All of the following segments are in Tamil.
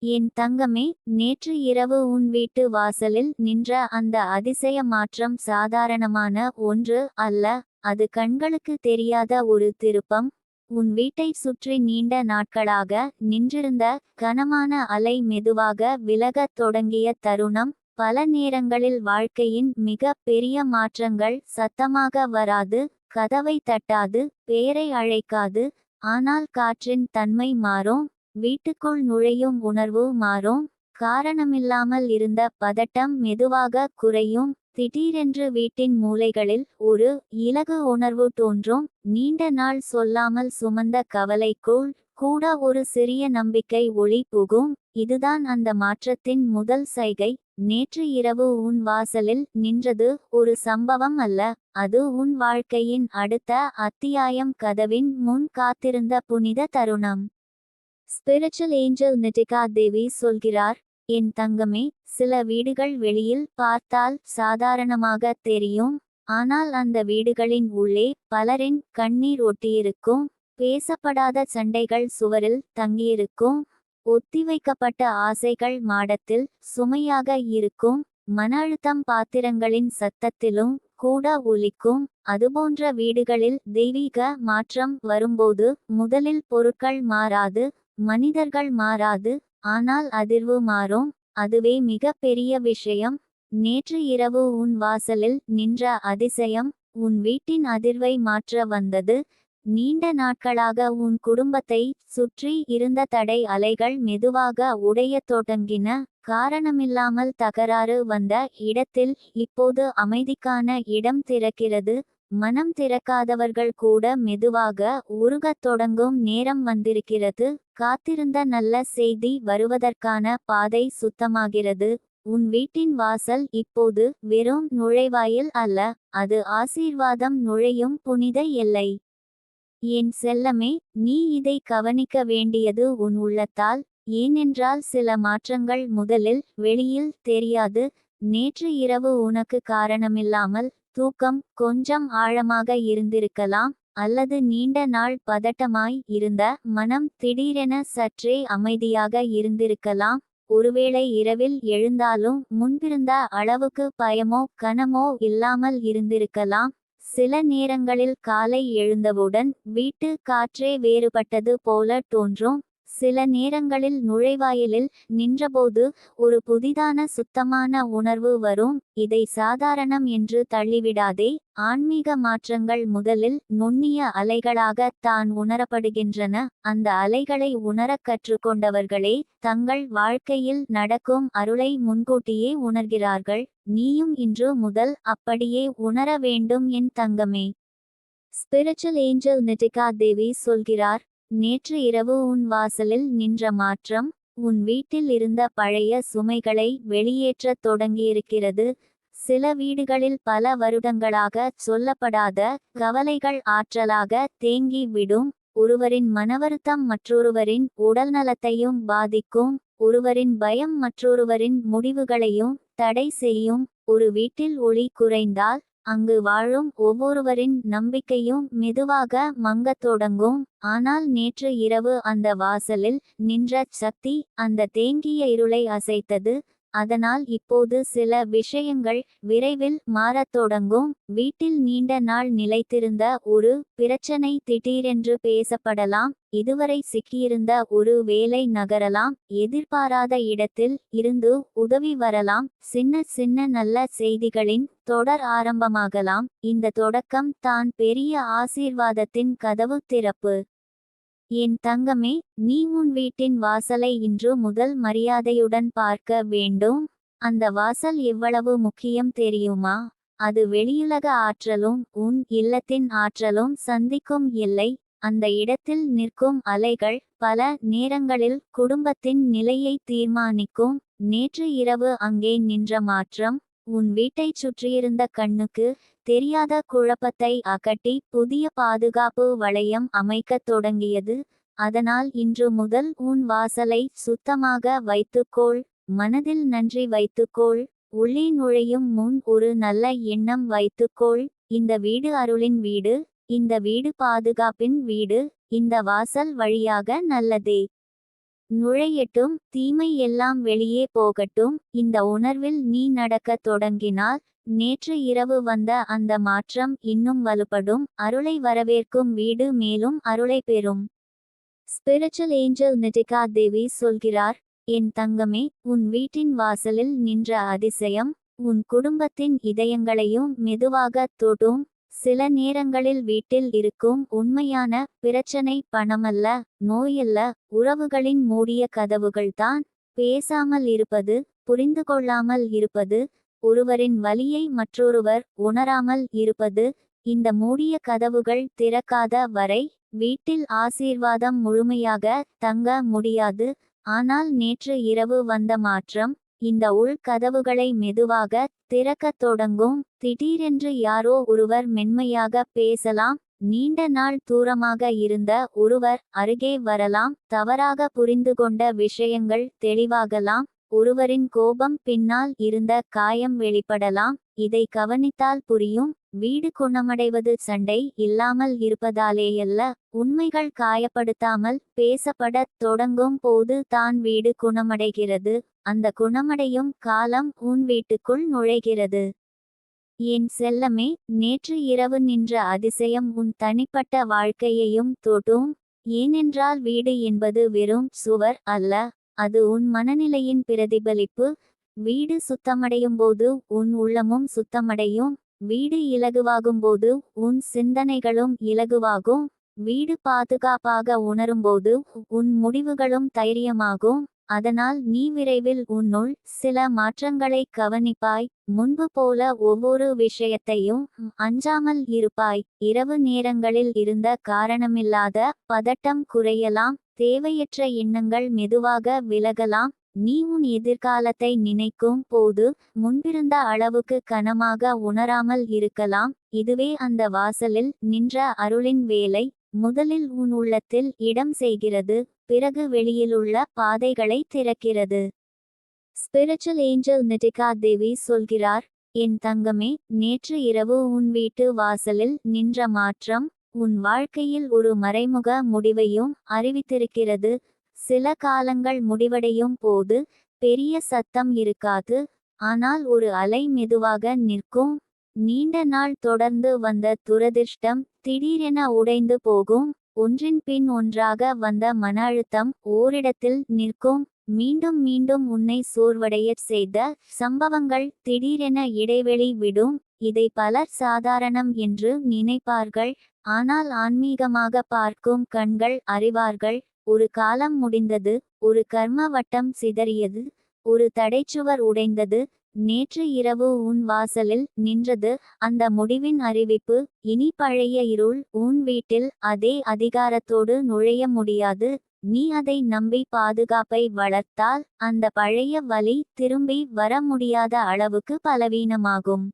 என் தங்கமே, நேற்று இரவு உன் வீட்டு வாசலில் நின்ற அந்த அதிசய மாற்றம் சாதாரணமான ஒன்று அல்ல. அது கண்களுக்கு தெரியாத ஒரு திருப்பம். உன் வீட்டைச் சுற்றி நீண்ட நாட்களாக நின்றிருந்த கனமான அலை மெதுவாக விலகத் தொடங்கிய தருணம். பல நேரங்களில் வாழ்க்கையின் மிக பெரிய மாற்றங்கள் சத்தமாக வராது, கதவை தட்டாது, பேரை அழைக்காது. ஆனால் காற்றின் தன்மை மாறும், வீட்டுக்குள் நுழையும் உணர்வு மாறும். காரணமில்லாமல் இருந்த பதட்டம் மெதுவாக குறையும். திடீரென்று வீட்டின் மூலைகளில் ஒரு இலகு உணர்வு தோன்றும். நீண்ட நாள் சொல்லாமல் சுமந்த கவலைக்குள் கூட ஒரு சிறிய நம்பிக்கை ஒளி புகும். இதுதான் அந்த மாற்றத்தின் முதல் சைகை. நேற்று இரவு உன் வாசலில் நின்றது ஒரு சம்பவம் அல்ல, அது உன் வாழ்க்கையின் அடுத்த அத்தியாயம். கதவின் முன் காத்திருந்த புனித தருணம். ஸ்பிரிச்சுவல் ஏஞ்சல் நிட்டிகா தேவி சொல்கிறார், என் தங்கமே, சில வீடுகள் வெளியில் பார்த்தால் சாதாரணமாக தெரியும். ஆனால் அந்த வீடுகளின் உள்ளே பலரின் கண்ணீர் ஒட்டியிருக்கும். பேசப்படாத சண்டைகள் சுவரில் தங்கியிருக்கும். ஒத்திவைக்கப்பட்ட ஆசைகள் மாடத்தில் சுமையாக இருக்கும். மன அழுத்தம் பாத்திரங்களின் சத்தத்திலும் கூட ஒலிக்கும். அதுபோன்ற வீடுகளில் தெய்வீக மாற்றம் வரும்போது முதலில் பொருட்கள் மாறாது, மனிதர்கள் மாறாது, ஆனால் அதிர்வு மாறும். அதுவே மிக பெரிய விஷயம். நேற்று இரவு உன் வாசலில் நின்ற அதிசயம் உன் வீட்டின் அதிர்வை மாற்ற வந்தது. நீண்ட நாட்களாக உன் குடும்பத்தை சுற்றி இருந்த தடை அலைகள் மெதுவாக உடையத் தொடங்கின. காரணமில்லாமல் தகராறு வந்த இடத்தில் இப்போது அமைதிக்கான இடம் திறக்கிறது. மனம் திறக்காதவர்கள் கூட மெதுவாக உருகத் தொடங்கும் நேரம் வந்திருக்கிறது. காத்திருந்த நல்ல செய்தி வருவதற்கான பாதை சுத்தமாகிறது. உன் வீட்டின் வாசல் இப்போது வெறும் நுழைவாயில் அல்ல, அது ஆசீர்வாதம் நுழையும் புனித எல்லை. என் செல்லமே, நீ இதை கவனிக்க வேண்டியது உன் உள்ளத்தால். ஏனென்றால் சில மாற்றங்கள் முதலில் வெளியில் தெரியாது. நேற்று இரவு உனக்கு காரணமில்லாமல் தூக்கம் கொஞ்சம் ஆழமாக இருந்திருக்கலாம். அல்லது நீண்ட நாள் பதட்டமாய் இருந்த மனம் திடீரென சற்றே அமைதியாக இருந்திருக்கலாம். ஒருவேளை இரவில் எழுந்தாலும் முன்பிருந்த அளவுக்கு பயமோ கனமோ இல்லாமல் இருந்திருக்கலாம். சில நேரங்களில் காலை எழுந்தவுடன் வீட்டு காற்றே வேறுபட்டது போல தோன்றும். சில நேரங்களில் நுழைவாயிலில் நின்றபோது ஒரு புதிதான சுத்தமான உணர்வு வரும். இதை சாதாரணம் என்று தள்ளிவிடாதே. ஆன்மீக மாற்றங்கள் முதலில் நுண்ணிய அலைகளாக தான் உணரப்படுகின்றன. அந்த அலைகளை உணரக் கற்றுக்கொண்டவர்களே தங்கள் வாழ்க்கையில் நடக்கும் அருளை முன்கூட்டியே உணர்கிறார்கள். நீயும் இன்று முதல் அப்படியே உணர வேண்டும் என் தங்கமே. ஸ்பிரிச்சுவல் ஏஞ்சல் நிட்டிகா தேவி சொல்கிறார், நேற்று இரவு உன் வாசலில் நின்ற மாற்றம் உன் வீட்டில் இருந்த பழைய சுமைகளை வெளியேற்றத் தொடங்கியிருக்கிறது. சில வீடுகளில் பல வருடங்களாக சொல்லப்படாத கவலைகள் ஆற்றலாக தேங்கி விடும். ஒருவரின் மனவருத்தம் மற்றொருவரின் உடல்நலத்தையும் பாதிக்கும். ஒருவரின் பயம் மற்றொருவரின் முடிவுகளையும் தடை செய்யும். ஒரு வீட்டில் ஒளி குறைந்தால் அங்கு வாழும் ஒவ்வொருவரின் நம்பிக்கையும் மெதுவாக மங்கத் தொடங்கும். ஆனால் நேற்று இரவு அந்த வாசலில் நின்ற சக்தி அந்த தேங்கிய இருளை அசைத்தது. அதனால் இப்போது சில விஷயங்கள் விரைவில் மாறத் தொடங்கும். வீட்டில் நீண்ட நாள் நிலைத்திருந்த ஒரு பிரச்சனை திடீரென்று பேசப்படலாம். இதுவரை சிக்கியிருந்த ஒரு வேலை நகரலாம். எதிர்பாராத இடத்தில் இருந்து உதவி வரலாம். சின்ன சின்ன நல்ல செய்திகளின் தொடர் ஆரம்பமாகலாம். இந்த தொடக்கம் தான் பெரிய ஆசீர்வாதத்தின் கதவு திறப்பு. என் தங்கமே, நீ உன் வீட்டின் வாசலை இன்று முதல் மரியாதையுடன் பார்க்க வேண்டும். அந்த வாசல் எவ்வளவு முக்கியம் தெரியுமா? அது வெளியுலக ஆற்றலும் உன் இல்லத்தின் ஆற்றலும் சந்திக்கும் எல்லை. அந்த இடத்தில் நிற்கும் அலைகள் பல நேரங்களில் குடும்பத்தின் நிலையை தீர்மானிக்கும். நேற்று இரவு அங்கே நின்ற மாற்றம் உன் வீட்டைச் சுற்றியிருந்த கண்ணுக்கு தெரியாத குழப்பத்தை அகற்றி புதிய பாதுகாப்பு வளையம் அமைக்கத் தொடங்கியது. அதனால் இன்று முதல் உன் வாசலை சுத்தமாக வைத்துக்கொள். மனதில் நன்றி வைத்துக்கொள். உள்ளே நுழையும் முன் ஒரு நல்ல எண்ணம் வைத்துக்கொள். இந்த வீடு அருளின் வீடு. இந்த வீடு பாதுகாப்பின் வீடு. இந்த வாசல் வழியாக நல்லதே நுழையட்டும், தீமை எல்லாம் வெளியே போகட்டும். இந்த உணர்வில் நீ நடக்கத் தொடங்கினால் நேற்று இரவு வந்த அந்த மாற்றம் இன்னும் வலுப்படும். அருளை வரவேற்கும் வீடு மேலும் அருளை பெறும். ஸ்பிரிச்சுவல் ஏஞ்சல் நிட்டிகா தேவி சொல்கிறார், என் தங்கமே, உன் வீட்டின் வாசலில் நின்ற அதிசயம் உன் குடும்பத்தின் இதயங்களையும் மெதுவாக தொடும். சில நேரங்களில் வீட்டில் இருக்கும் உண்மையான பிரச்சனை பணமல்ல, நோயல்ல, உறவுகளின் மூடிய கதவுகள்தான். பேசாமல் இருப்பது, புரிந்து கொள்ளாமல் இருப்பது, ஒருவரின் வலியை மற்றொருவர் உணராமல் இருப்பது. இந்த மூடிய கதவுகள் திறக்காத வரை வீட்டில் ஆசீர்வாதம் முழுமையாக தங்க முடியாது. ஆனால் நேற்று இரவு வந்த மாற்றம் இந்த உள் கதவுகளை மெதுவாக திறக்கத் தொடங்கும். திடீரென்று யாரோ ஒருவர் மென்மையாக பேசலாம். நீண்ட நாள் தூரமாக இருந்த ஒருவர் அருகே வரலாம். தவறாக புரிந்து கொண்ட விஷயங்கள் தெளிவாகலாம். ஒருவரின் கோபம் பின்னால் இருந்த காயம் வெளிப்படலாம். இதை கவனித்தால் புரியும். வீடு குணமடைவது சண்டை இல்லாமல் இருப்பதாலேயல்ல, உண்மைகள் காயப்படுத்தாமல் பேசப்படத் தொடங்கும் போது தான் வீடு குணமடைகிறது. அந்த குணமடையும் காலம் உன் வீட்டுக்குள் நுழைகிறது. என் செல்லமே, நேற்று இரவு நின்ற அதிசயம் உன் தனிப்பட்ட வாழ்க்கையையும் தொடும். ஏனென்றால் வீடு என்பது வெறும் சுவர் அல்ல, அது உன் மனநிலையின் பிரதிபலிப்பு. வீடு சுத்தமடையும்போது உன் உள்ளமும் சுத்தமடையும். வீடு இலகுவாகும்போது உன் சிந்தனைகளும் இலகுவாகும். வீடு பாதுகாப்பாக உணரும்போது உன் முடிவுகளும் தைரியமாகும். அதனால் நீ விரைவில் உன்னுள் சில மாற்றங்களை கவனிப்பாய். முன்பு போல ஒவ்வொரு விஷயத்தையும் அஞ்சாமல் இருப்பாய். இரவு நேரங்களில் இருந்த காரணமில்லாத பதட்டம் குறையலாம். தேவையற்ற எண்ணங்கள் மெதுவாக விலகலாம். நீ உன் எதிர்காலத்தை நினைக்கும் போது முன்பிருந்த அளவுக்கு கனமாக உணராமல் இருக்கலாம். இதுவே அந்த வாசலில் நின்ற அருளின் வேலை. முதலில் உன் உள்ளத்தில் இடம் செய்கிறது, பிறகு வெளியிலுள்ள பாதைகளை திறக்கிறது. ஸ்பிரிச்சுவல் ஏஞ்சல் நிட்டிகா தேவி சொல்கிறார், என் தங்கமே, நேற்று இரவு உன் வீட்டு வாசலில் நின்ற மாற்றம் உன் வாழ்க்கையில் ஒரு மறைமுக முடிவையும் அறிவித்திருக்கிறது. சில காலங்கள் முடிவடையும் போது பெரிய சத்தம் இருக்காது, ஆனால் ஒரு அலை மெதுவாக நிற்கும். நீண்ட நாள் தொடர்ந்து வந்த துரதிர்ஷ்டம் திடீரென உடைந்து போகும். ஒன்றின் பின் ஒன்றாக வந்த மன அழுத்தம் ஓரிடத்தில் நிற்கும். மீண்டும் மீண்டும் உன்னை சோர்வடையச் செய்த சம்பவங்கள் திடீரென இடைவெளி விடும். இதை பலர் சாதாரணம் என்று நினைப்பார்கள். ஆனால் ஆன்மீகமாக பார்க்கும் கண்கள் அறிவார்கள், ஒரு காலம் முடிந்தது, ஒரு கர்ம வட்டம் சிதறியது, ஒரு தடைச்சுவர் உடைந்தது. நேற்று இரவு உன் வாசலில் நின்றது அந்த முடிவின் அறிவிப்பு. இனி பழைய இருள் உன் வீட்டில் அதே அதிகாரத்தோடு நுழைய முடியாது. நீ அதை நம்பி பாதுகாப்பை வளர்த்தால் அந்த பழைய வலி திரும்பி வர முடியாத அளவுக்கு பலவீனமாகும்.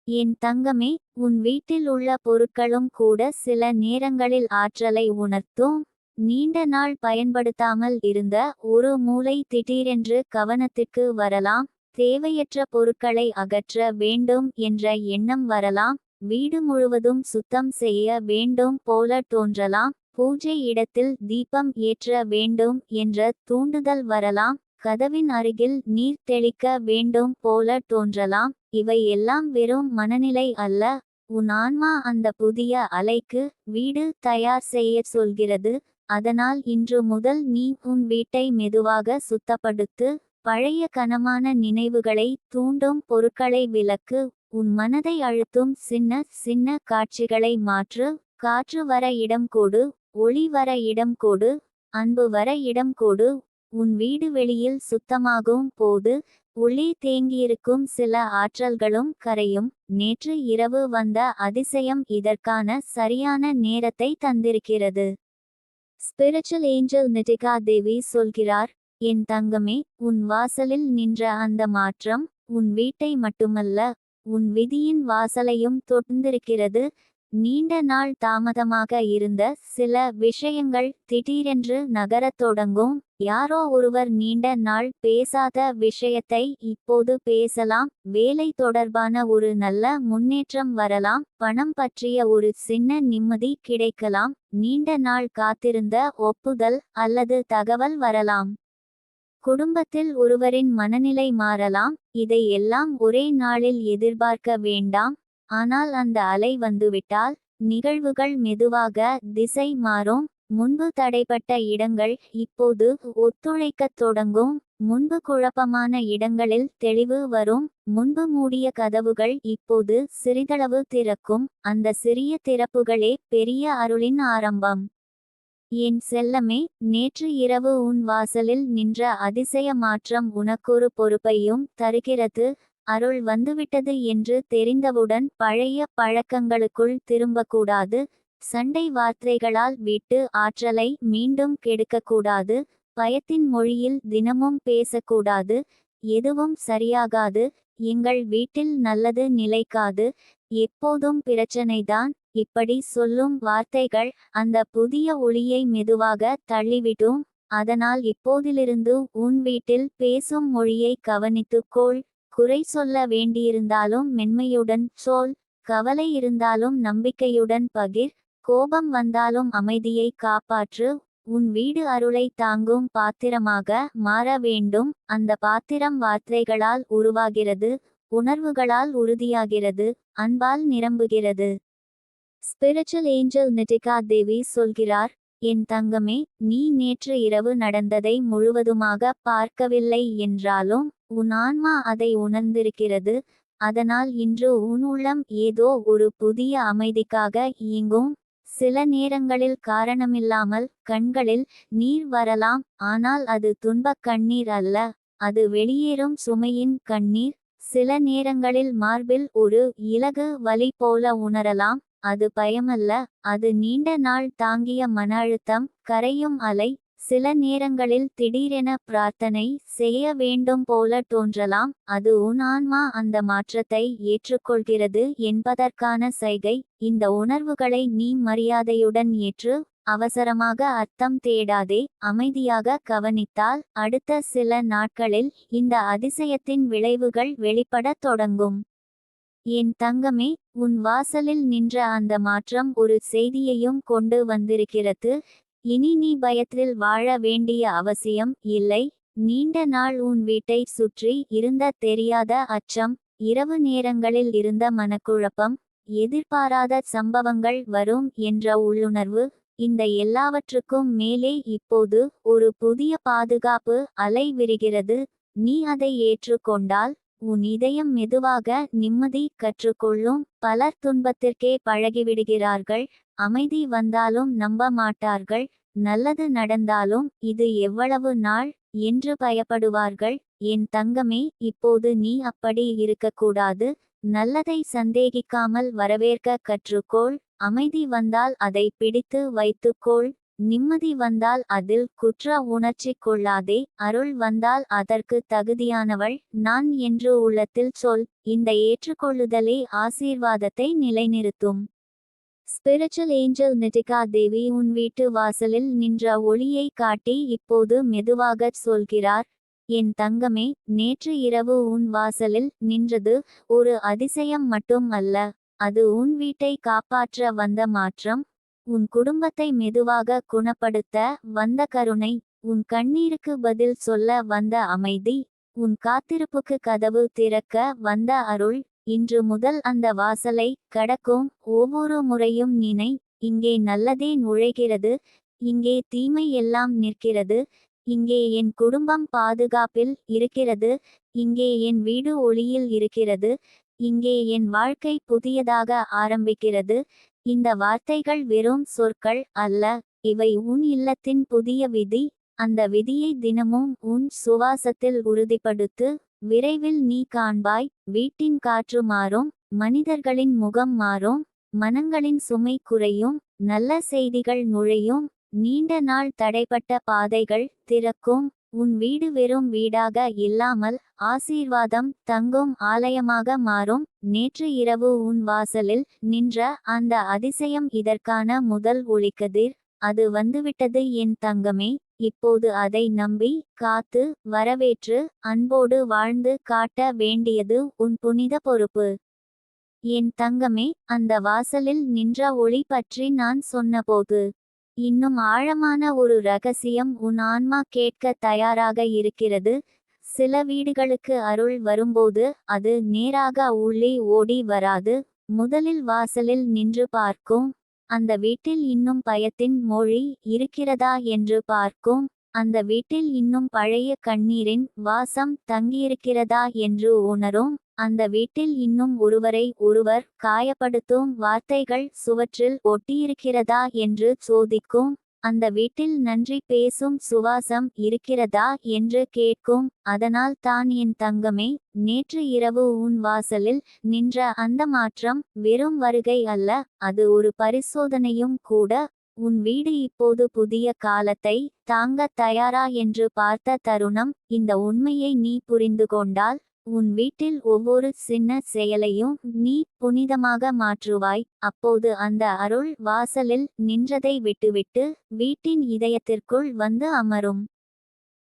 என் தங்கமே, உன் வீட்டில் உள்ள பொருட்களும் கூட சில நேரங்களில் ஆற்றலை உணர்த்தும். நீண்ட நாள் பயன்படுத்தாமல் இருந்த ஒரு மூலை திடீரென்று கவனத்திற்கு வரலாம். தேவையற்ற பொருட்களை அகற்ற வேண்டும் என்ற எண்ணம் வரலாம். வீடு முழுவதும் சுத்தம் செய்ய வேண்டும் போல தோன்றலாம். பூஜை இடத்தில் தீபம் ஏற்ற வேண்டும் என்ற தூண்டுதல் வரலாம். கதவின் அருகில் நீர் தெளிக்க வேண்டும் போல தோன்றலாம். இவை எல்லாம் வெறும் மனநிலை அல்ல, உன் ஆன்மா அந்த புதிய அலைக்கு வீடு தயார் செய்ய சொல்கிறது. அதனால் இன்று முதல் நீ உன் வீட்டை மெதுவாக சுத்தப்படுத்து. பழைய கனமான நினைவுகளை தூண்டும் பொருட்களை விலக்கு. உன் மனதை அழுத்தும் சின்ன சின்ன காட்சிகளை மாற்று. காற்று வர இடம் கொடு, ஒளி வர இடம் கொடு, அன்பு வர இடம் கொடு. உன் வீடு வெளியில் சுத்தமாகும் போது உள்ளே தேங்கியிருக்கும் சில ஆற்றல்களும் கரையும். நேற்று இரவு வந்த அதிசயம் இதற்கான சரியான நேரத்தை தந்திருக்கிறது. ஸ்பிரிச்சுவல் ஏஞ்சல் நிட்டிகா தேவி சொல்கிறார், என் தங்கமே, உன் வாசலில் நின்ற அந்த மாற்றம் உன் வீட்டை மட்டுமல்ல, உன் விதியின் வாசலையும் தொட்டிருக்கிறது. நீண்ட நாள் தாமதமாக இருந்த சில விஷயங்கள் திடீரென்று நகரத் தொடங்கும். யாரோ ஒருவர் நீண்ட நாள் பேசாத விஷயத்தை இப்போது பேசலாம். வேலை தொடர்பான ஒரு நல்ல முன்னேற்றம் வரலாம். பணம் பற்றிய ஒரு சின்ன நிம்மதி கிடைக்கலாம். நீண்ட நாள் காத்திருந்த ஒப்புதல் அல்லது தகவல் வரலாம். குடும்பத்தில் ஒருவரின் மனநிலை மாறலாம். இதை எல்லாம் ஒரே நாளில் எதிர்பார்க்க வேண்டாம். ஆனால் அந்த அலை வந்துவிட்டால் நிகழ்வுகள் மெதுவாக திசை மாறும். முன்பு தடைப்பட்ட இடங்கள் இப்போது ஒத்துழைக்கத் தொடங்கும். முன்பு குழப்பமான இடங்களில் தெளிவு வரும். முன்பு மூடிய கதவுகள் இப்போது சிறிதளவு திறக்கும். அந்த சிறிய திறப்புகளே பெரிய அருளின் ஆரம்பம். என் செல்லமே, நேற்று இரவு உன் வாசலில் நின்ற அதிசய மாற்றம் உனக்கொரு பொறுப்பையும் தருகிறது. அருள் வந்துவிட்டது என்று தெரிந்தவுடன் பழைய பழக்கங்களுக்குள் திரும்பக்கூடாது. சண்டை வார்த்தைகளால் வீட்டு ஆற்றலை மீண்டும் கெடுக்கக்கூடாது. பயத்தின் மொழியில் தினமும் பேசக்கூடாது. எதுவும் சரியாகாது. எங்கள் வீட்டில் நல்லது நிலைக்காது. எப்போதும் பிரச்சனைதான். இப்படி சொல்லும் வார்த்தைகள் அந்த புதிய ஒளியை மெதுவாக தள்ளிவிடும். அதனால் இப்போதிலிருந்து உன் வீட்டில் பேசும் மொழியை கவனித்துக்கொள். குறை சொல்ல வேண்டியிருந்தாலும் மென்மையுடன் சொல். கவலை இருந்தாலும் நம்பிக்கையுடன் பகிர். கோபம் வந்தாலும் அமைதியை காப்பாற்று. உன் வீடு அருளை தாங்கும் பாத்திரமாக மாற வேண்டும். அந்த பாத்திரம் வார்த்தைகளால் உருவாகிறது. உணர்வுகளால் உறுதியாகிறது. அன்பால் நிரம்புகிறது. ஸ்பிரிச்சுவல் ஏஞ்சல் நிட்டிகா தேவி சொல்கிறார், என் தங்கமே, நீ நேற்று இரவு நடந்ததை முழுவதுமாக பார்க்கவில்லை என்றாலும் உன் ஆன்மா அதை உணர்ந்திருக்கிறது. அதனால் இன்று உன் உள்ளம் ஏதோ ஒரு புதிய அமைதிக்காக இயங்கும். சில நேரங்களில் காரணமில்லாமல் கண்களில் நீர் வரலாம். ஆனால் அது துன்பக் கண்ணீர் அல்ல. அது வெளியேறும் சுமையின் கண்ணீர். சில நேரங்களில் மார்பில் ஒரு இலகு வலி போல உணரலாம். அது பயமல்ல. அது நீண்ட நாள் தாங்கிய மன அழுத்தம். கரையும் அலை. சில நேரங்களில் திடீரென பிரார்த்தனை செய்ய வேண்டும் போல தோன்றலாம். அது உன் ஆன்மா அந்த மாற்றத்தை ஏற்றுக்கொள்கிறது என்பதற்கான சைகை. இந்த உணர்வுகளை நீ மரியாதையுடன் ஏற்று. அவசரமாக அர்த்தம் தேடாதே. அமைதியாக கவனித்தால் அடுத்த சில நாட்களில் இந்த அதிசயத்தின் விளைவுகள் வெளிப்படத் தொடங்கும். என் தங்கமே, உன் வாசலில் நின்ற அந்த மாற்றம் ஒரு செய்தியையும் கொண்டு வந்திருக்கிறது. இனி நீ பயத்தில் வாழ வேண்டிய அவசியம் இல்லை. நீண்ட நாள் உன் வீட்டை சுற்றி இருந்த தெரியாத அச்சம், இரவு நேரங்களில் இருந்த மனக்குழப்பம், எதிர்பாராத சம்பவங்கள் வரும் என்ற உள்ளுணர்வு, இந்த எல்லாவற்றுக்கும் மேலே இப்போது ஒரு புதிய பாதுகாப்பு அலை விரிகிறது. நீ அதை ஏற்றுக்கொண்டால் உன் இதயம் மெதுவாக நிம்மதி கற்றுக்கொள்ளும். பலர் துன்பத்திற்கே பழகிவிடுகிறார்கள். அமைதி வந்தாலும் நம்ப மாட்டார்கள். நல்லது நடந்தாலும் இது எவ்வளவு நாள் என்று பயப்படுவார்கள். என் தங்கமே, இப்போது நீ அப்படி இருக்கக்கூடாது. நல்லதை சந்தேகிக்காமல் வரவேற்க கற்றுக்கொள். அமைதி வந்தால் அதை பிடித்து வைத்துக்கொள். நிம்மதி வந்தால் அதில் குற்ற உணர்ச்சி கொள்ளாதே. அருள் வந்தால் அதற்கு தகுதியானவள் நான் என்று உள்ளத்தில் சொல். இந்த ஏற்றுக்கொள்ளுதலே ஆசீர்வாதத்தை நிலைநிறுத்தும். ஸ்பிரிச்சுவல் ஏஞ்சல் நிட்டிகா தேவி உன் வீட்டு வாசலில் நின்ற ஒளியை காட்டி இப்போது மெதுவாகச் சொல்கிறார், என் தங்கமே, நேற்று இரவு உன் வாசலில் நின்றது ஒரு அதிசயம் மட்டும் அல்ல. அது உன் வீட்டை காப்பாற்ற வந்த மாற்றம். உன் குடும்பத்தை மெதுவாக குணப்படுத்த வந்த கருணை. உன் கண்ணீருக்கு பதில் சொல்ல வந்த அமைதி. உன் காத்திருப்புக்கு கதவு திறக்க வந்த அருள். இன்று முதல் அந்த வாசலை கடக்கும் ஒவ்வொரு முறையும் நினை, இங்கே நல்லதே நுழைகிறது. இங்கே தீமை எல்லாம் நிற்கிறது. இங்கே என் குடும்பம் பாதுகாப்பில் இருக்கிறது. இங்கே என் வீடு ஒளியில் இருக்கிறது. இங்கே என் வாழ்க்கை புதியதாக ஆரம்பிக்கிறது. இந்த வார்த்தைகள் வெறும் சொற்கள் அல்ல. இவை உன் இல்லத்தின் புதிய விதி. அந்த விதியை தினமும் உன் சுவாசத்தில் உறுதிப்படுத்து. விரைவில் நீ காண்பாய், வீட்டின் காற்று மாறும். மனிதர்களின் முகம் மாறும். மனங்களின் சுமை குறையும். நல்ல செய்திகள் நுழையும். நீண்ட நாள் தடைப்பட்ட பாதைகள் திறக்கும். உன் வீடு வெறும் வீடாக இல்லாமல் ஆசீர்வாதம் தங்கும் ஆலயமாக மாறும். நேற்று இரவு உன் வாசலில் நின்ற அந்த அதிசயம் இதற்கான முதல் ஒளிக்கதிர். அது வந்துவிட்டது என் தங்கமே. இப்போது அதை நம்பி காத்து வரவேற்று அன்போடு வாழ்ந்து காட்ட வேண்டியது உன் புனித பொறுப்பு. என் தங்கமே, அந்த வாசலில் நின்ற ஒளி பற்றி நான் சொன்னபோது இன்னும் ஆழமான ஒரு ரகசியம் உன் ஆன்மா கேட்க தயாராக இருக்கிறது. சில வீடுகளுக்கு அருள் வரும்போது அது நேராக உள்ளே ஓடி வராது. முதலில் வாசலில் நின்று பார்க்கும். அந்த வீட்டில் இன்னும் பயத்தின் மொழி இருக்கிறதா என்று பார்க்கும். அந்த வீட்டில் இன்னும் பழைய கண்ணீரின் வாசம் தங்கியிருக்கிறதா என்று உணரும். அந்த வீட்டில் இன்னும் ஒருவரை ஒருவர் காயப்படுத்தும் வார்த்தைகள் சுவற்றில் ஒட்டியிருக்கிறதா என்று சோதிக்கும். அந்த வீட்டில் நன்றி பேசும் சுவாசம் இருக்கிறதா என்று கேட்கும். அதனால் தான் என் தங்கமே, நேற்று இரவு உன் வாசலில் நின்ற அந்த மாற்றம் வெறும் வருகை அல்ல, அது ஒரு பரிசோதனையும் கூட. உன் வீடு இப்போது புதிய காலத்தை தாங்க தயாரா என்று பார்த்த தருணம். இந்த உண்மையை நீ புரிந்து கொண்டால் உன் வீட்டில் ஒவ்வொரு சின்ன செயலையும் நீ புனிதமாக மாற்றுவாய். அப்போது அந்த அருள் வாசலில் நின்றதை விட்டுவிட்டு வீட்டின் இதயத்திற்குள் வந்து அமரும்.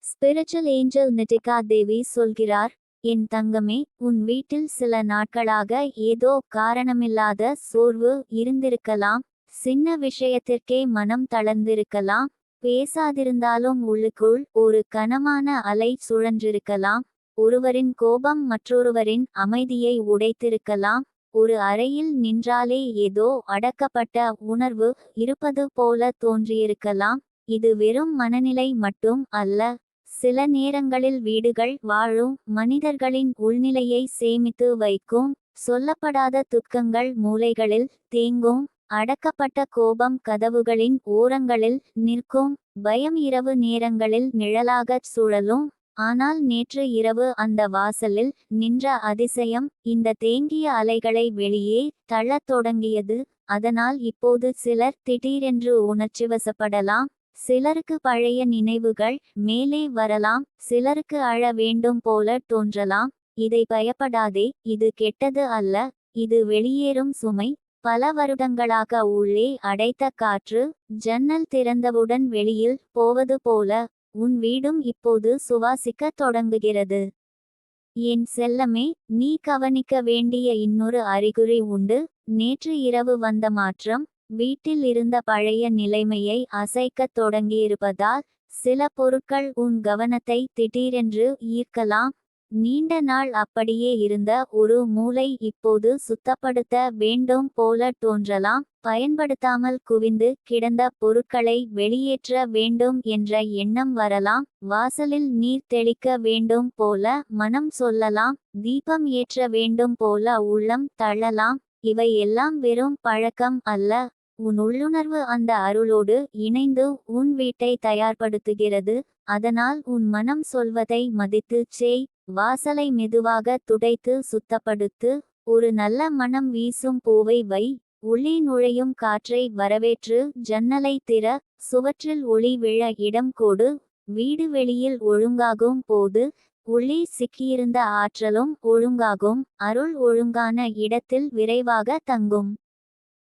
ஸ்பிரிச்சுவல் ஏஞ்சல் நிட்டிகா தேவி சொல்கிறார், என் தங்கமே, உன் வீட்டில் சில நாட்களாக ஏதோ காரணமில்லாத சோர்வு இருந்திருக்கலாம். சின்ன விஷயத்திற்கே மனம் தளர்ந்திருக்கலாம். பேசாதிருந்தாலும் உள்ளுக்குள் ஒரு கனமான அலை சுழன்றிருக்கலாம். ஒருவரின் கோபம் மற்றொருவரின் அமைதியை உடைத்திருக்கலாம். ஒரு அறையில் நின்றாலே ஏதோ அடக்கப்பட்ட உணர்வு இருப்பது போல தோன்றியிருக்கலாம். இது வெறும் மனநிலை மட்டும் அல்ல. சில நேரங்களில் வீடுகள் வாழும் மனிதர்களின் உள்நிலையை சேமித்து வைக்கும். சொல்லப்படாத துக்கங்கள் மூலைகளில் தேங்கும். அடக்கப்பட்ட கோபம் கதவுகளின் ஓரங்களில் நிற்கும். பயம் இரவு நேரங்களில் நிழலாகச் சுழலும். ஆனால் நேற்று இரவு அந்த வாசலில் நின்ற அதிசயம் இந்த தேங்கிய அலைகளை வெளியே தள்ளத் தொடங்கியது. அதனால் இப்போது சிலர் திடீரென்று உணர்ச்சிவசப்படலாம். சிலருக்கு பழைய நினைவுகள் மேலே வரலாம். சிலருக்கு அழ வேண்டும் போல தோன்றலாம். இதை பயப்படாதே, இது கெட்டது அல்ல, இது வெளியேறும் சுமை. பல வருடங்களாக உள்ளே அடைத்த காற்று ஜன்னல் திறந்தவுடன் வெளியில் போவது போல உன் வீடும் இப்போது சுவாசிக்க தொடங்குகிறது. என் செல்லமே, நீ கவனிக்க வேண்டிய இன்னொரு அறிகுறி உண்டு. நேற்று இரவு வந்த மாற்றம் வீட்டில் இருந்த பழைய நிலைமையை அசைக்கத் தொடங்கியிருப்பதால் சில பொருட்கள் உன் கவனத்தை திடீரென்று ஈர்க்கலாம். நீண்ட நாள் அப்படியே இருந்த ஒரு மூலை இப்போது சுத்தப்படுத்த வேண்டும் போல தோன்றலாம். பயன்படுத்தாமல் குவிந்து கிடந்த பொருட்களை வெளியேற்ற வேண்டும் என்ற எண்ணம் வரலாம். வாசலில் நீர் தெளிக்க வேண்டும் போல மனம் சொல்லலாம். தீபம் ஏற்ற வேண்டும் போல உள்ளம் தள்ளலாம். இவை எல்லாம் வெறும் பழக்கம் அல்ல. உன் உள்ளுணர்வு அந்த அருளோடு இணைந்து உன் வீட்டை தயார்படுத்துகிறது. அதனால் உன் மனம் சொல்வதை மதித்துச் செய். வாசலை மெதுவாக துடைத்து சுத்தப்படுத்து. ஒரு நல்ல மனம் வீசும் பூவை வை. உள்ளே நுழையும் காற்றை வரவேற்று ஜன்னலை திற. சுவற்றில் ஒளி விழ இடம் கொடு. வீடு வெளியில் ஒழுங்காகும் போது உள்ளே சிக்கியிருந்த ஆற்றலும் ஒழுங்காகும். அருள் ஒழுங்கான இடத்தில் விரைவாக தங்கும்.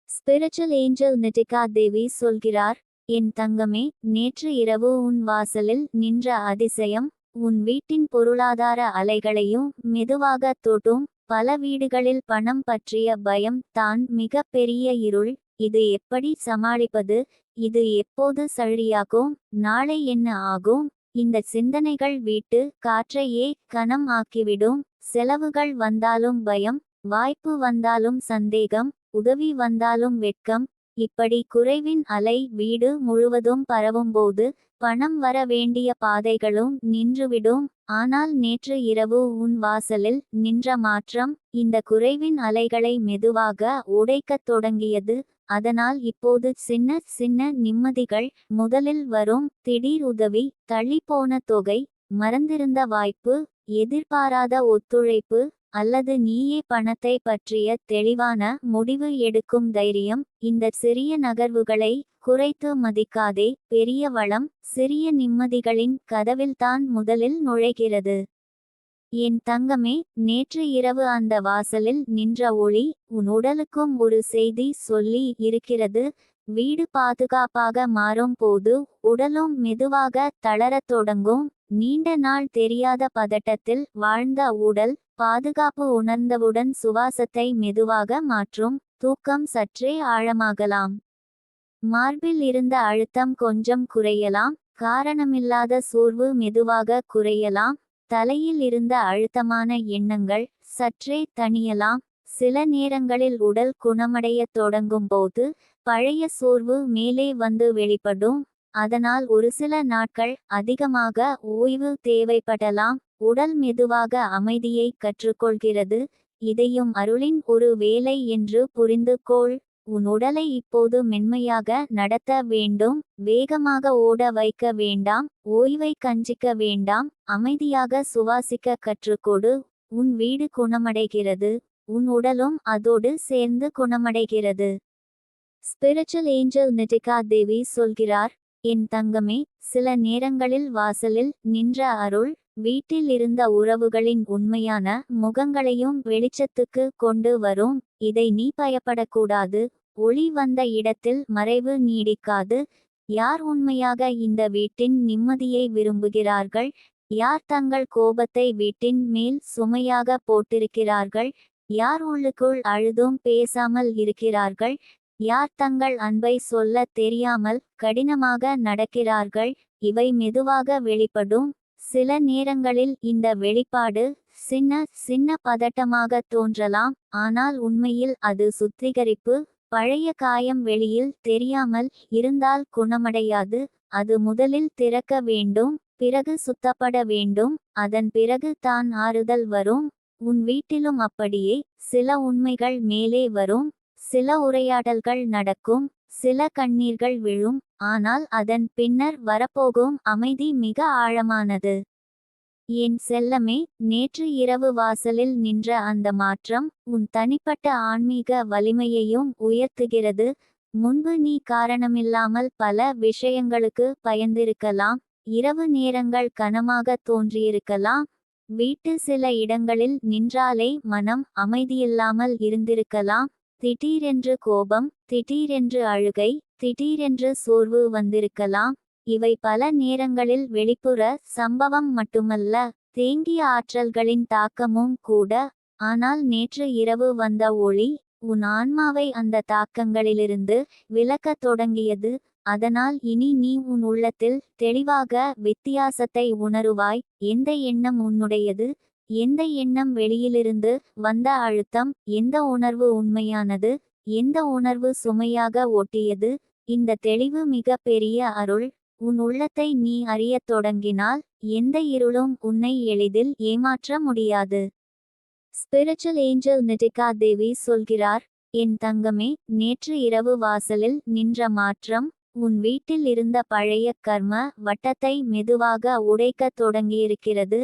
ஸ்பிரிச்சுவல் ஏஞ்சல் நிட்டிகா தேவி சொல்கிறார், என் தங்கமே, நேற்று இரவு உன் வாசலில் நின்ற அதிசயம் உன் வீட்டின் பொருளாதார அலைகளையும் மெதுவாக தொட்டும். பல வீடுகளில் பணம் பற்றிய பயம் தான் மிக பெரிய இருள். இது எப்படி சமாளிப்பது? இது எப்போது சரியாகும்? நாளை என்ன ஆகும்? இந்த சிந்தனைகள் வீட்டு காற்றையே கனம் ஆக்கிவிடும். செலவுகள் வந்தாலும் பயம், வாய்ப்பு வந்தாலும் சந்தேகம், உதவி வந்தாலும் வெட்கம். இப்படி குறைவின் அலை வீடு முழுவதும் பரவும்போது பணம் வர வேண்டிய பாதைகளும் நின்றுவிடும். ஆனால் நேற்று இரவு உன் வாசலில் நின்ற மாற்றம் இந்த குறைவின் அலைகளை மெதுவாக உடைக்கத் தொடங்கியது. அதனால் இப்போது சின்ன சின்ன நிம்மதிகள் முதலில் வரும். திடீர் உதவி, தள்ளிப்போன தொகை, மறந்திருந்த வாய்ப்பு, எதிர்பாராத ஒத்துழைப்பு. அல்லது நீயே பணத்தை பற்றிய தெளிவான முடிவு எடுக்கும் தைரியம். இந்த சிறிய நகர்வுகளை குறைத்து மதிக்காதே. பெரிய வளம் சிறிய நிம்மதிகளின் கதவில்தான் முதலில் நுழைகிறது. என் தங்கமே, நேற்று இரவு அந்த வாசலில் நின்ற ஒளி உன் உடலுக்கும் ஒரு செய்தி சொல்லி இருக்கிறது. வீடு பாதுகாப்பாக மாறும் போது உடலும் மெதுவாக தளரத் தொடங்கும். நீண்ட நாள் தெரியாத பதட்டத்தில் வாழ்ந்த உடல் பாதுகாப்பு உணர்ந்தவுடன் சுவாசத்தை மெதுவாக மாற்றும். தூக்கம் சற்றே ஆழமாகலாம். மார்பில் இருந்த அழுத்தம் கொஞ்சம் குறையலாம். காரணமில்லாத சோர்வு மெதுவாக குறையலாம். தலையில் இருந்த அழுத்தமான எண்ணங்கள் சற்றே தணியலாம். சில நேரங்களில் உடல் குணமடையத் தொடங்கும் போது பழைய சோர்வு மேலே வந்து வெளிப்படும். அதனால் ஒரு சில நாட்கள் அதிகமாக ஓய்வு தேவைப்படலாம். உடல் மெதுவாக அமைதியை கற்றுக்கொள்கிறது. இதையும் அருளின் ஒரு வேலை என்று புரிந்து கொள். உன் உடலை இப்போது மென்மையாக நடத்த வேண்டும். வேகமாக ஓட வைக்க வேண்டாம். ஓய்வை கஞ்சிக்க வேண்டாம். அமைதியாக சுவாசிக்க கற்றுக்கொடு. உன் வீடு குணமடைகிறது. உன் உடலும் அதோடு சேர்ந்து குணமடைகிறது. ஸ்பிரிச்சுவல் ஏஞ்சல் நிட்டிகா தேவி சொல்கிறார். என் தங்கமே, சில நேரங்களில் வாசலில் நின்ற அருள் வீட்டில் இருந்த உறவுகளின் உண்மையான முகங்களையும் வெளிச்சத்துக்கு கொண்டு வரும். இதை நீ பயப்படக்கூடாது. ஒளி வந்த இடத்தில் மறைவு நீடிக்காது. யார் உண்மையாக இந்த வீட்டின் நிம்மதியை விரும்புகிறார்கள்? யார் தங்கள் கோபத்தை வீட்டின் மேல் சுமையாக போட்டிருக்கிறார்கள்? யார் உள்ளுக்குள் அழுதும் பேசாமல் இருக்கிறார்கள்? யார் தங்கள் அன்பை சொல்ல தெரியாமல் கடினமாக நடக்கிறார்கள்? இவை மெதுவாக வெளிப்படும். சில நேரங்களில் இந்த வெளிப்பாடு சின்ன சின்ன பதட்டமாக தோன்றலாம். ஆனால் உண்மையில் அது சுத்திகரிப்பு. பழைய காயம் வெளியில் தெரியாமல் இருந்தால் குணமடையாது. அது முதலில் திறக்க வேண்டும். பிறகு சுத்தப்பட வேண்டும். அதன் பிறகு தான் ஆறுதல் வரும். உன் வீட்டிலும் அப்படியே. சில உண்மைகள் மேலே வரும். சில உரையாடல்கள் நடக்கும். சில கண்ணீர்கள் விழும். ஆனால் அதன் பின்னர் வரப்போகும் அமைதி மிக ஆழமானது. என் செல்லமே, நேற்று இரவு வாசலில் நின்ற அந்த மாற்றம் உன் தனிப்பட்ட ஆன்மீக வலிமையையும் உயர்த்துகிறது. முன்பு நீ காரணமில்லாமல் பல விஷயங்களுக்கு பயந்திருக்கலாம். இரவு நேரங்கள் கனமாக தோன்றியிருக்கலாம். வீட்டு சில இடங்களில் நின்றாலே மனம் அமைதியில்லாமல் இருந்திருக்கலாம். திடீரென்று கோபம், திடீரென்று அழுகை, திடீரென்று சோர்வு வந்திருக்கலாம். இவை பல நேரங்களில் வெளிப்புற சம்பவம் மட்டுமல்ல, தேங்கிய ஆற்றல்களின் தாக்கமும் கூட. ஆனால் நேற்று இரவு வந்த ஒளி உன் ஆன்மாவை அந்த தாக்கங்களிலிருந்து விலக்கத் தொடங்கியது. அதனால் இனி நீ உன் உள்ளத்தில் தெளிவாக வித்தியாசத்தை உணருவாய். எந்த எண்ணம் உன்னுடையது? எந்த எண்ணம் வெளியிலிருந்து வந்த அழுத்தம்? எந்த உணர்வு உண்மையானது? எந்த உணர்வு சுமையாக ஒட்டியது? இந்த தெளிவு மிக பெரிய அருள். உன் உள்ளத்தை நீ அறியத் தொடங்கினால் எந்த இருளும் உன்னை எளிதில் ஏமாற்ற முடியாது. ஸ்பிரிச்சுவல் ஏஞ்சல் நிட்டிகா தேவி சொல்கிறார். என் தங்கமே, நேற்று இரவு வாசலில் நின்ற மாற்றம் உன் வீட்டில் இருந்த பழைய கர்ம வட்டத்தை மெதுவாக உடைக்கத் தொடங்கியிருக்கிறது.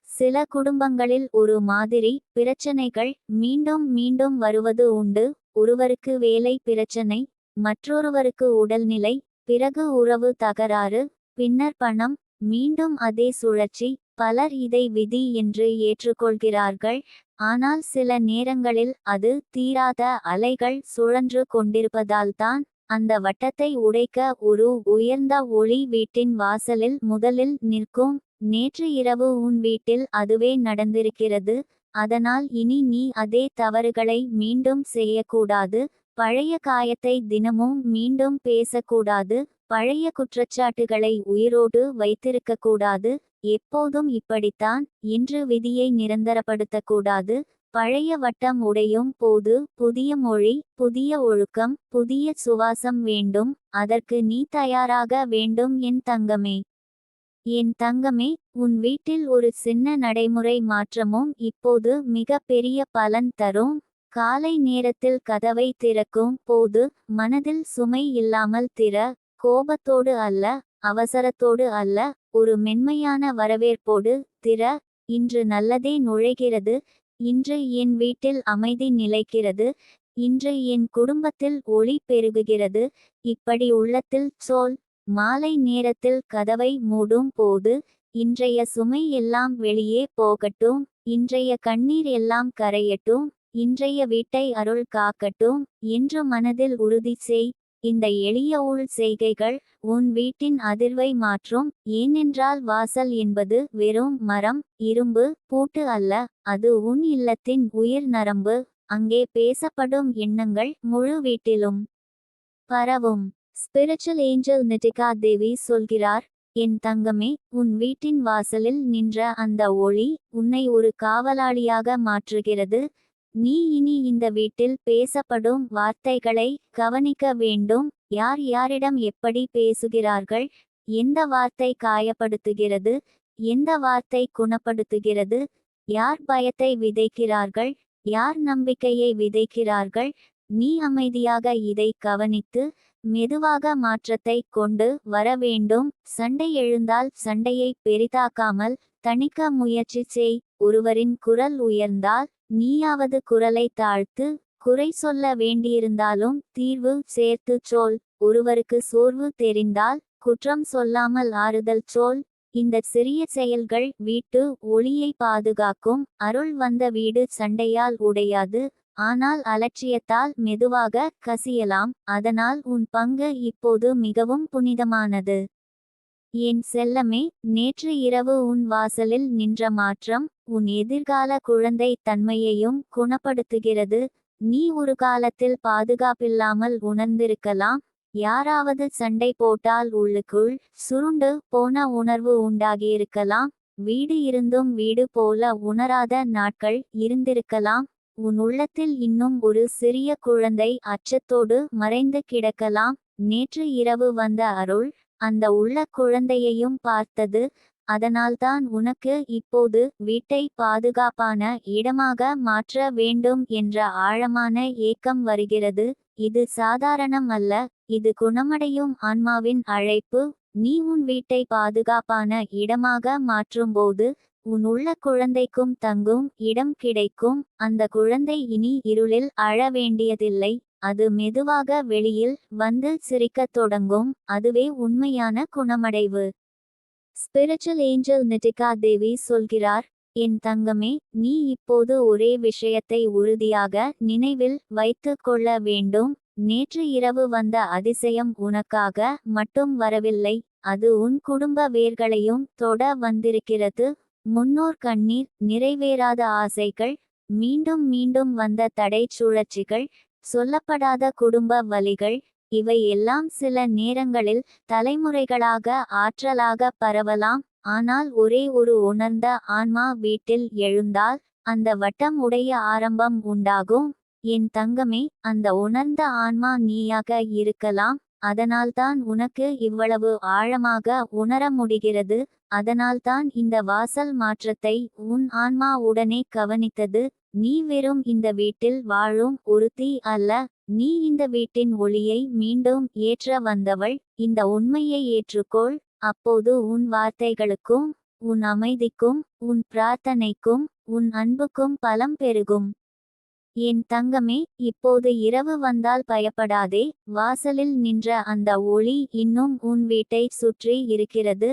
சில குடும்பங்களில் ஒரு மாதிரி பிரச்சனைகள் மீண்டும் மீண்டும் வருவது உண்டு. ஒருவருக்கு வேலை பிரச்சனை, மற்றொருவருக்கு உடல்நிலை, பிறகு உறவு தகராறு, பின்னர் பணம். மீண்டும் அதே சுழற்சி. பலர் இதை விதி என்று ஏற்றுக்கொள்கிறார்கள். ஆனால் சில நேரங்களில் அது தீராத அலைகள் சுழன்று கொண்டிருப்பதால்தான். அந்த வட்டத்தை உடைக்க ஒரு உயர்ந்த ஒளி வீட்டின் வாசலில் முதலில் நிற்கும். நேற்று இரவு உன் வீட்டில் அதுவே நடந்திருக்கிறது. அதனால் இனி நீ அதே தவறுகளை மீண்டும் செய்யக்கூடாது. பழைய காயத்தை தினமும் மீண்டும் பேசக்கூடாது. பழைய குற்றச்சாட்டுகளை உயிரோடு வைத்திருக்கக்கூடாது. எப்போதும் இப்படித்தான் என்று விதியை நிரந்தரப்படுத்தக்கூடாது. பழைய வட்டம் உடையும் போது புதிய மொழி, புதிய ஒழுக்கம், புதிய சுவாசம் வேண்டும். அதற்கு நீ தயாராக வேண்டும் என் தங்கமே. என் தங்கமே, உன் வீட்டில் ஒரு சின்ன நடைமுறை மாற்றமும் இப்போது மிக பெரிய பலன் தரும். காலை நேரத்தில் கதவை திறக்கும் போது மனதில் சுமை இல்லாமல் திற. கோபத்தோடு அல்ல, அவசரத்தோடு அல்ல, ஒரு மென்மையான வரவேற்போடு திற. இன்று நல்லதே நுழைகிறது. இன்று என் வீட்டில் அமைதி நிலைக்கிறது. இன்று என் குடும்பத்தில் ஒளி பெருகுகிறது. இப்படி உள்ளத்தில் சொல். மாலை நேரத்தில் கதவை மூடும் போது, இன்றைய சுமை எல்லாம் வெளியே போகட்டும். இன்றைய கண்ணீர் எல்லாம் கரையட்டும். இன்றைய வீட்டை அருள் காக்கட்டும் என்று மனதில் உறுதி செய். இந்த எளிய உள் செய்கைகள் உன் வீட்டின் அதிர்வை மாற்றும். ஏனென்றால் வாசல் என்பது வெறும் மரம், இரும்பு, பூட்டு அல்ல. அது உன் இல்லத்தின் உயிர் நரம்பு. அங்கே பேசப்படும் எண்ணங்கள் முழு வீட்டிலும் பரவும். ஸ்பிரிச்சுவல் ஏஞ்சல் நிட்டிகா தேவி சொல்கிறார், என் தங்கமே, உன் வீட்டின் வாசலில் நின்ற அந்த ஒளி உன்னை ஒரு காவலாளியாக மாற்றுகிறது. நீ இனி இந்த வீட்டில் பேசப்படும் வார்த்தைகளை கவனிக்க வேண்டும். யார் யாரிடம் எப்படி பேசுகிறார்கள், எந்த வார்த்தை காயப்படுத்துகிறது, எந்த வார்த்தை குணப்படுத்துகிறது, யார் பயத்தை விதைக்கிறார்கள், யார் நம்பிக்கையை விதைக்கிறார்கள். நீ அமைதியாக இதை கவனித்து மெதுவாக மாற்றத்தை கொண்டு வர வேண்டும். சண்டை எழுந்தால் சண்டையை பெரிதாக்காமல் தணிக்க முயற்சி செய். ஒருவரின் குரல் உயர்ந்தால் நீயாவது குரலை தாழ்த்து. குறை சொல்ல வேண்டியிருந்தாலும் தீர்வு சேர்த்து சொல். ஒருவருக்கு சோர்வு தெரிந்தால் குற்றம் சொல்லாமல் ஆறுதல் சொல். இந்த சிறிய செயல்கள் வீட்டு ஒளியை பாதுகாக்கும். அருள் வந்த வீடு சண்டையால் உடையாது, ஆனால் அலட்சியத்தால் மெதுவாக கசியலாம். அதனால் உன் பங்கு இப்போது மிகவும் புனிதமானது. என் செல்லமே, நேற்று இரவு உன் வாசலில் நின்ற மாற்றம் உன் எதிர்கால குழந்தை தன்மையையும் குணப்படுத்துகிறது. நீ ஒரு காலத்தில் பாதுகாப்பில்லாமல் உணர்ந்திருக்கலாம். யாராவது சண்டை போட்டால் உள்ளுக்குள் சுருண்டு போன உணர்வு உண்டாகியிருக்கலாம். வீடு இருந்தும் வீடு போல உணராத நாட்கள் இருந்திருக்கலாம். உன் உள்ளத்தில் இன்னும் ஒரு சிறிய குழந்தை அச்சத்தோடு மறைந்து கிடக்கலாம். நேற்று இரவு வந்த அருள் அந்த உள்ள குழந்தையையும் பார்த்தது. அதனால்தான் உனக்கு இப்போது வீட்டை பாதுகாப்பான இடமாக மாற்ற வேண்டும் என்ற ஆழமான ஏக்கம் வருகிறது. இது சாதாரணம் அல்ல, இது குணமடையும் ஆன்மாவின் அழைப்பு. நீ உன் வீட்டை பாதுகாப்பான இடமாக மாற்றும்போது உன் உள்ள குழந்தைக்கும் தங்கும் இடம் கிடைக்கும். அந்த குழந்தை இனி இருளில் அழ வேண்டியதில்லை. அது மெதுவாக வெளியில் வந்து சிரிக்கத் தொடங்கும். அதுவே உண்மையான குணமடைவு. ஸ்பிரிச்சுவல் ஏஞ்சல் நிட்டிகா தேவி சொல்கிறார், என் தங்கமே, நீ இப்போது ஒரே விஷயத்தை உறுதியாக நினைவில் வைத்து கொள்ள வேண்டும். நேற்று இரவு வந்த அதிசயம் உனக்காக மட்டும் வரவில்லை. அது உன் குடும்ப வேர்களையும் தொட வந்திருக்கிறது. முன்னோர் கண்ணீர், நிறைவேறாத ஆசைகள், மீண்டும் மீண்டும் வந்த தடை சுழற்சிகள், சொல்லப்படாத குடும்ப வலிகள், இவை எல்லாம் சில நேரங்களில் தலைமுறைகளாக ஆற்றலாக பரவலாம். ஆனால் ஒரே ஒரு உணர்ந்த ஆன்மா வீட்டில் எழுந்தால் அந்த வட்டம் உடைய ஆரம்பம் உண்டாகும். என் தங்கமே, அந்த உணர்ந்த ஆன்மா நீயாக இருக்கலாம். அதனால்தான் உனக்கு இவ்வளவு ஆழமாக உணர முடிகிறது. அதனால்தான் இந்த வாசல் மாற்றத்தை உன் ஆன்மா உடனே கவனித்தது. நீ வெறும் இந்த வீட்டில் வாழும் ஒருத்தி அல்ல, நீ இந்த வீட்டின் ஒளியை மீண்டும் ஏற்ற வந்தவள். இந்த உண்மையை ஏற்றுக்கொள். அப்போது உன் வார்த்தைகளுக்கும் உன் அமைதிக்கும் உன் பிரார்த்தனைக்கும் உன் அன்புக்கும் பலம் பெருகும். என் தங்கமே, இப்போது இரவு வந்தால் பயப்படாதே. வாசலில் நின்ற அந்த ஒளி இன்னும் உன் வீட்டை சுற்றி இருக்கிறது.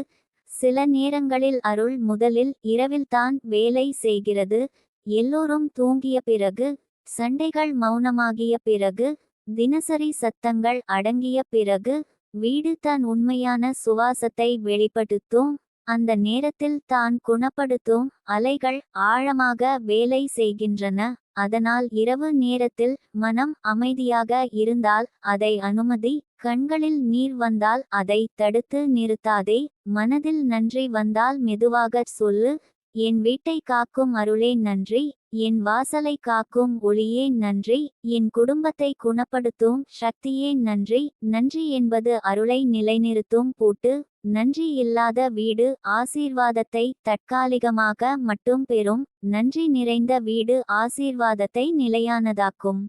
சில நேரங்களில் அருள் முதலில் இரவில்தான் வேலை செய்கிறது. எல்லோரும் தூங்கிய பிறகு, சண்டைகள் மௌனமாகிய பிறகு, தினசரி சத்தங்கள் அடங்கிய பிறகு, வீடு தன் உண்மையான சுவாசத்தை வெளிப்படுத்தும். அந்த நேரத்தில் தான் குணப்படுத்தும் அலைகள் ஆழமாக வேலை செய்கின்றன. அதனால் இரவு நேரத்தில் மனம் அமைதியாக இருந்தால் அதை அனுமதி. கண்களில் நீர் வந்தால் அதை தடுத்து நிறுத்தாதே. மனதில் நன்றி வந்தால் மெதுவாகச் சொல்லு, என் வீட்டை காக்கும் அருளே நன்றி. என் வாசலை காக்கும் ஒளியே நன்றி. என் குடும்பத்தை குணப்படுத்தும் சக்தியே நன்றி. நன்றி என்பது அருளை நிலைநிறுத்தும் பூட்டு. நன்றி இல்லாத வீடு ஆசீர்வாதத்தை தற்காலிகமாக மட்டும் பெறும். நன்றி நிறைந்த வீடு ஆசீர்வாதத்தை நிலையானதாக்கும்.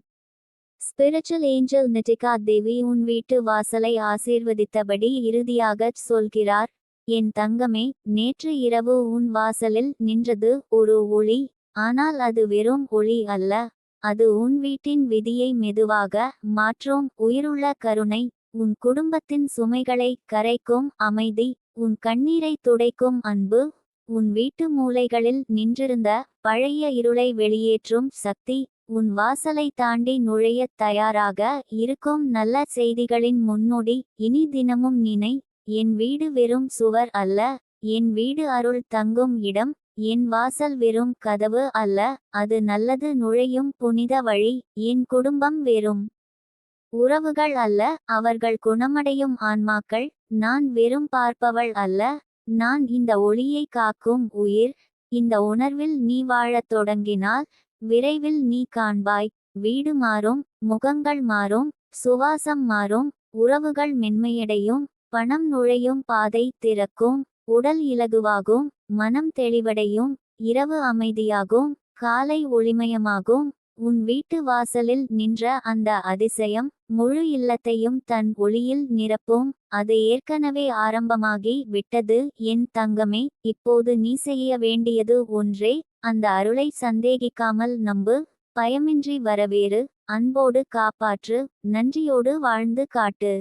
ஸ்பிரிச்சுவல் ஏஞ்சல் நிட்டிகா தேவி உன் வீட்டு வாசலை ஆசீர்வதித்தபடி இறுதியாகச் சொல்கிறார், என் தங்கமே, நேற்று இரவு உன் வாசலில் நின்றது ஒரு ஒளி. ஆனால் அது வெறும் ஒளி அல்ல. அது உன் வீட்டின் விதியை மெதுவாக மாற்றும் உயிருள்ள கருணை. உன் குடும்பத்தின் சுமைகளை கரைக்கும் அமைதி. உன் கண்ணீரை துடைக்கும் அன்பு. உன் வீட்டு மூலைகளில் நின்றிருந்த பழைய இருளை வெளியேற்றும் சக்தி. உன் வாசலை தாண்டி நுழையத் தயாராக இருக்கும் நல்ல செய்திகளின் முன்னோடி. இனி தினமும் நினை, என் வீடு வெறும் சுவர் அல்ல, என் வீடு அருள் தங்கும் இடம். என் வாசல் வெறும் கதவு அல்ல, அது நல்லது நுழையும் புனித வழி. என் குடும்பம் வெறும் உறவுகள் அல்ல, அவர்கள் குணமடையும் ஆன்மாக்கள். நான் வெறும் பார்ப்பவள் அல்ல, நான் இந்த ஒளியை காக்கும் உயிர். இந்த உணர்வில் நீ வாழத் தொடங்கினால் விரைவில் நீ காண்பாய், வீடு மாறும், முகங்கள் மாறும், சுவாசம் மாறும், உறவுகள் மென்மையடையும், பணம் நுழையும் பாதை திறக்கும், உடல் இலகுவாகும், மனம் தெளிவடையும், இரவு அமைதியாகும், காலை ஒளிமயமாகும். உன் வீட்டு வாசலில் நின்ற அந்த அதிசயம் முழு இல்லத்தையும் தன் ஒளியில் நிரப்பும். அது ஏற்கனவே ஆரம்பமாகி விட்டது என் தங்கமே. இப்போது நீ செய்ய வேண்டியது ஒன்றே, அந்த அருளை சந்தேகிக்காமல் நம்பு. பயமின்றி வரவேறு, அன்போடு காப்பாற்று, நன்றியோடு வாழ்ந்து காட்டு.